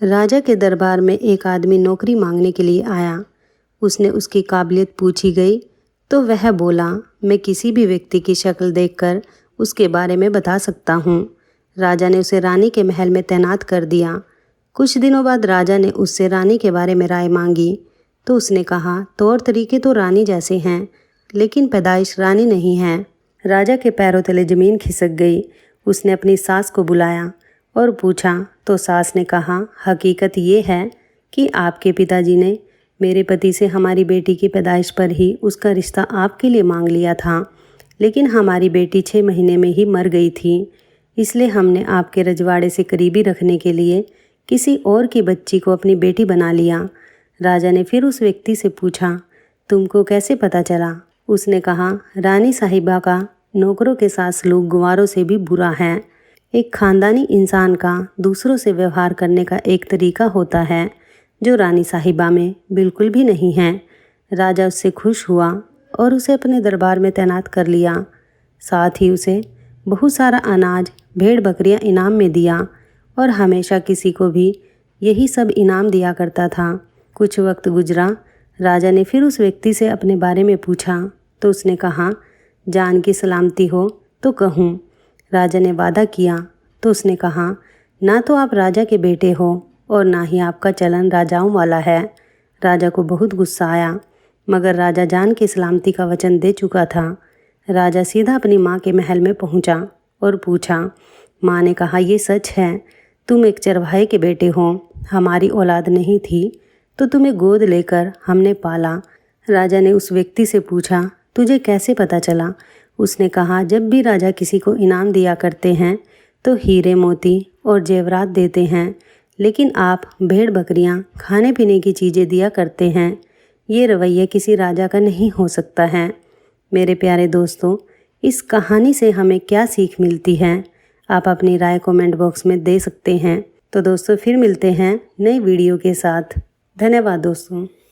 राजा के दरबार में एक आदमी नौकरी मांगने के लिए आया। उसने उसकी काबिलियत पूछी गई तो वह बोला, मैं किसी भी व्यक्ति की शक्ल देखकर उसके बारे में बता सकता हूँ। राजा ने उसे रानी के महल में तैनात कर दिया। कुछ दिनों बाद राजा ने उससे रानी के बारे में राय मांगी तो उसने कहा, तौर तरीके तो रानी जैसे हैं, लेकिन पैदाइश रानी नहीं है। राजा के पैरों तले ज़मीन खिसक गई। उसने अपनी सास को बुलाया और पूछा तो सास ने कहा, हकीकत ये है कि आपके पिताजी ने मेरे पति से हमारी बेटी की पैदाइश पर ही उसका रिश्ता आपके लिए मांग लिया था, लेकिन हमारी बेटी 6 महीने में ही मर गई थी। इसलिए हमने आपके रजवाड़े से करीबी रखने के लिए किसी और की बच्ची को अपनी बेटी बना लिया। राजा ने फिर उस व्यक्ति से पूछा, तुमको कैसे पता चला? उसने कहा, रानी साहिबा का नौकरों के साथ सलूक गुवारों से भी बुरा है। एक खानदानी इंसान का दूसरों से व्यवहार करने का एक तरीका होता है जो रानी साहिबा में बिल्कुल भी नहीं है। राजा उससे खुश हुआ और उसे अपने दरबार में तैनात कर लिया। साथ ही उसे बहुत सारा अनाज, भेड़ बकरियां इनाम में दिया और हमेशा किसी को भी यही सब इनाम दिया करता था। कुछ वक्त गुजरा। राजा ने फिर उस व्यक्ति से अपने बारे में पूछा तो उसने कहा, जान की सलामती हो तो कहूँ। राजा ने वादा किया तो उसने कहा, ना तो आप राजा के बेटे हो और ना ही आपका चलन राजाओं वाला है। राजा को बहुत गुस्सा आया, मगर राजा जान की सलामती का वचन दे चुका था। राजा सीधा अपनी माँ के महल में पहुँचा और पूछा। माँ ने कहा, ये सच है, तुम एक चरवाहे के बेटे हो। हमारी औलाद नहीं थी तो तुम्हें गोद लेकर हमने पाला। राजा ने उस व्यक्ति से पूछा, तुझे कैसे पता चला? उसने कहा, जब भी राजा किसी को इनाम दिया करते हैं तो हीरे मोती और जेवरात देते हैं, लेकिन आप भेड़ बकरियां, खाने पीने की चीज़ें दिया करते हैं। ये रवैया किसी राजा का नहीं हो सकता है। मेरे प्यारे दोस्तों, इस कहानी से हमें क्या सीख मिलती है? आप अपनी राय कमेंट बॉक्स में दे सकते हैं। तो दोस्तों, फिर मिलते हैं नई वीडियो के साथ। धन्यवाद दोस्तों।